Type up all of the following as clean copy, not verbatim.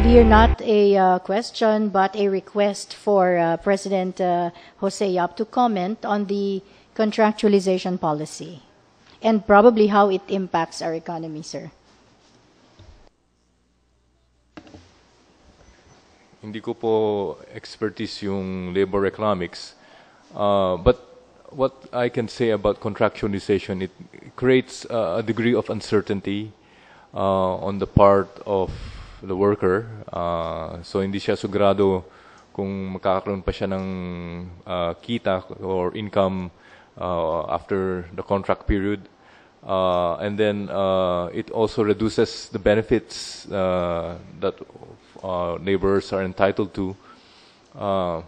here not a question, but a request for President Jose Yap to comment on the contractualization policy and probably how it impacts our economy, sir. Hindi ko po expertise yung labor economics, but what I can say about contractualization, it creates a degree of uncertainty on the part of the worker. So hindi siya sigurado kung makakaroon pa siya ng kita or income after the contract period. And then it also reduces the benefits that laborers are entitled to. But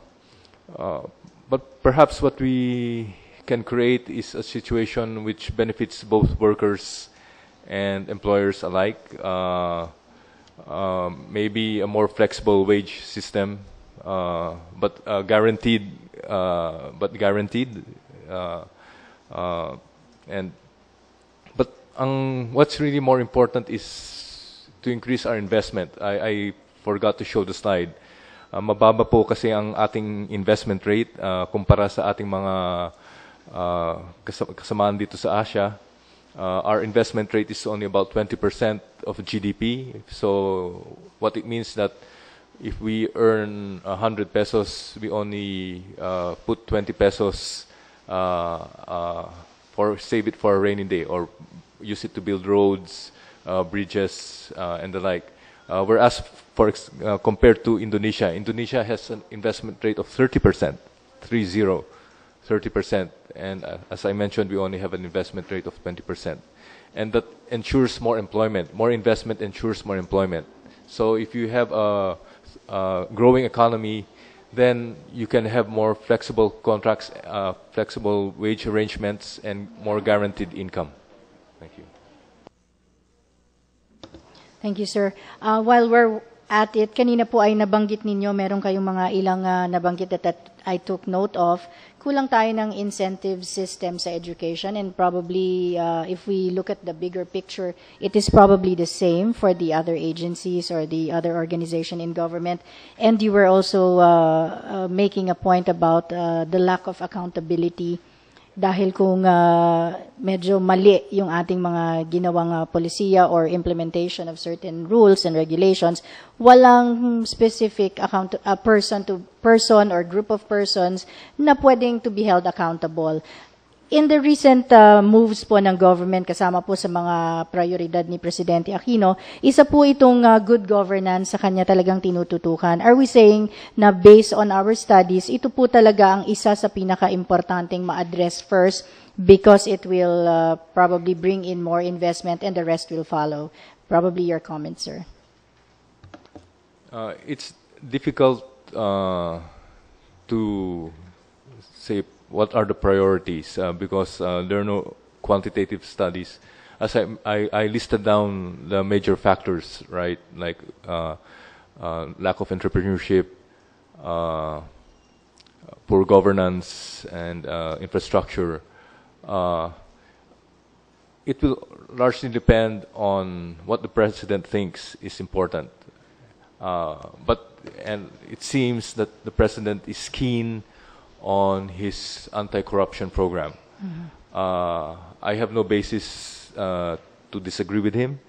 perhaps what we can create is a situation which benefits both workers and employers alike. Maybe a more flexible wage system, but guaranteed. What's really more important is to increase our investment. I forgot to show the slide. Mababa po kasi ang ating investment rate kumpara sa ating mga kasamaan dito sa Asia. Our investment rate is only about 20% of GDP. So what it means that if we earn 100 pesos, we only put 20 pesos save it for a rainy day or use it to build roads, bridges, and the like. Whereas compared to Indonesia, Indonesia has an investment rate of 30%, 30%. And as I mentioned, we only have an investment rate of 20%. And that ensures more employment. More investment ensures more employment. So if you have a growing economy, then you can have more flexible contracts, flexible wage arrangements, and more guaranteed income. Thank you. Thank you, sir. While we're at it, kanina po ay nabanggit ninyo, meron kayong mga ilang nabanggit that I took note of. Kulang tayo ng incentive system sa education, and probably if we look at the bigger picture, it is probably the same for the other agencies or the other organization in government. And you were also making a point about the lack of accountability. Dahil kung medyo mali yung ating mga ginawang polisiya or implementation of certain rules and regulations, walang specific person to person or group of persons na pwedeng to be held accountable. In the recent moves po ng government, kasama po sa mga prioridad ni Presidente Aquino, isa po itong good governance sa kanya talagang tinututukan. Are we saying na based on our studies, ito po talaga ang isa sa pinaka-importanting ma-address first because it will probably bring in more investment and the rest will follow? Probably your comment, sir. It's difficult to say what are the priorities because there are no quantitative studies. As I listed down the major factors, right, like lack of entrepreneurship, poor governance, and infrastructure. It will largely depend on what the president thinks is important. And it seems that the president is keen on his anti-corruption program. I have no basis to disagree with him.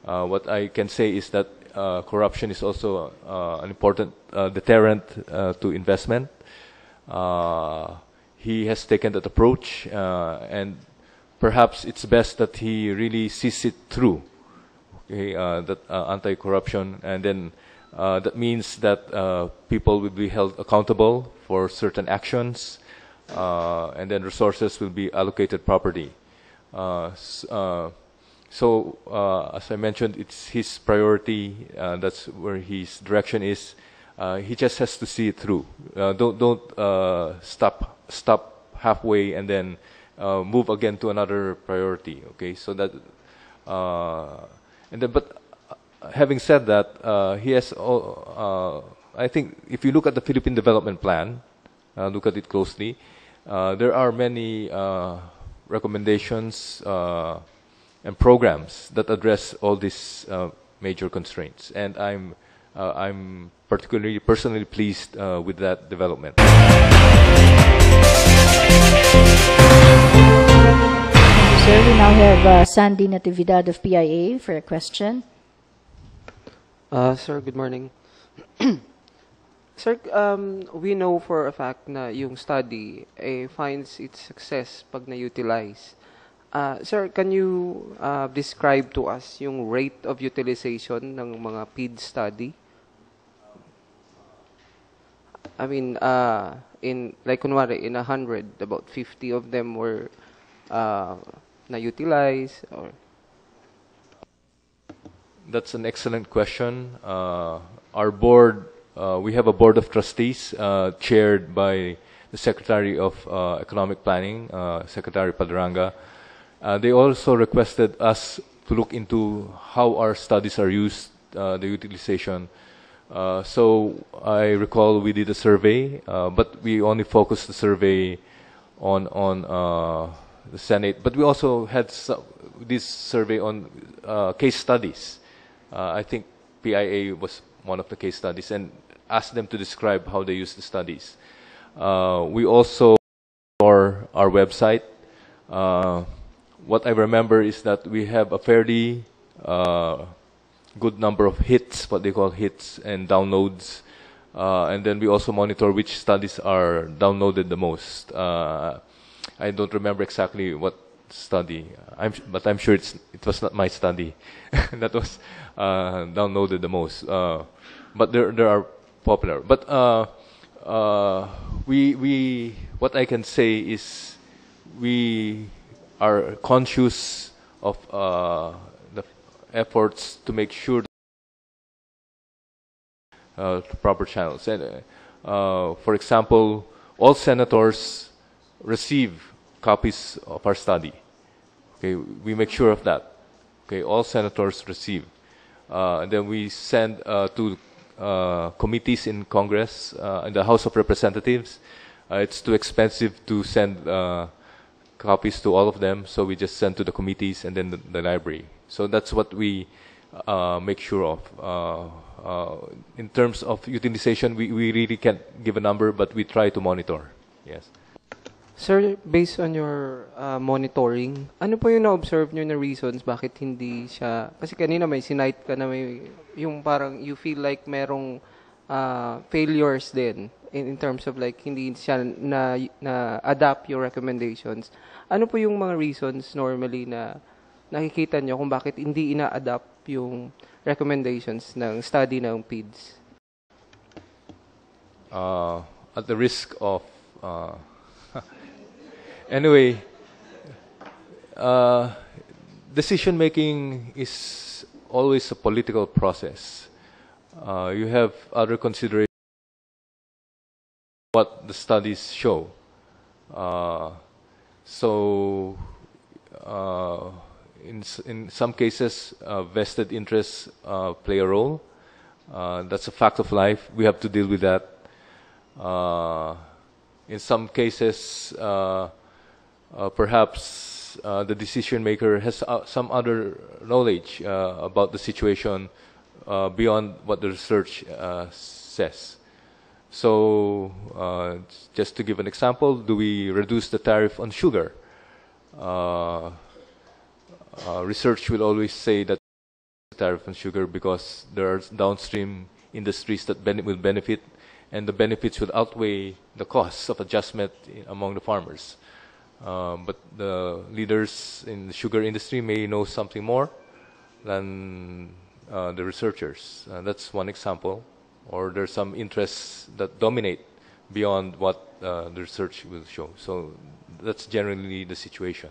What I can say is that corruption is also an important deterrent to investment. He has taken that approach, and perhaps it's best that he really sees it through, okay, that anti-corruption, and then that means that people will be held accountable for certain actions, and then resources will be allocated properly. So, as I mentioned, it's his priority. That's where his direction is. He just has to see it through. Don't stop halfway and then move again to another priority. Okay, so that and then but. Having said that, he has. I think if you look at the Philippine Development Plan, look at it closely. There are many recommendations and programs that address all these major constraints, and I'm particularly personally pleased with that development. Sir, we now have Sandy Natividad of PIA for a question. Sir, good morning. Sir, we know for a fact na yung study finds its success pag na-utilize. Sir, can you describe to us yung rate of utilization ng mga PIDS study? I mean, in like kunwari in 100, about 50 of them were na-utilize or. That's an excellent question. Our board, we have a board of trustees chaired by the Secretary of Economic Planning, Secretary Padrangga. They also requested us to look into how our studies are used, the utilization. So I recall we did a survey, but we only focused the survey on the Senate. But we also had this survey on case studies. I think PIA was one of the case studies, and asked them to describe how they use the studies. We also our website. What I remember is that we have a fairly good number of hits, what they call hits, and downloads. And then we also monitor which studies are downloaded the most. I don't remember exactly what study, but I'm sure it was not my study that was downloaded the most. But there are popular. But what I can say is we are conscious of the efforts to make sure proper channels. And for example, all senators receive copies of our study. Okay, we make sure of that. Okay, all senators receive. And then we send to committees in Congress, in the House of Representatives. It's too expensive to send copies to all of them, so we just send to the committees and then the library. So that's what we make sure of. In terms of utilization, we really can't give a number, but we try to monitor. Yes. Sir, based on your monitoring, ano po yung na-observe nyo na reasons bakit hindi siya, kasi kanina may sinite ka na may, yung parang you feel like merong failures din in terms of like hindi siya na-adapt your recommendations. Ano po yung mga reasons normally na nakikita nyo kung bakit hindi ina-adapt yung recommendations ng study ng PIDS? At the risk of anyway, decision making is always a political process. You have other considerations what the studies show. In some cases, vested interests play a role. That's a fact of life. We have to deal with that. In some cases, perhaps the decision maker has some other knowledge about the situation beyond what the research says. So, just to give an example, do we reduce the tariff on sugar? Research will always say that the tariff on sugar because there are downstream industries that will benefit, and the benefits will outweigh the costs of adjustment among the farmers. But the leaders in the sugar industry may know something more than the researchers. That's one example. Or there's some interests that dominate beyond what the research will show. So that's generally the situation.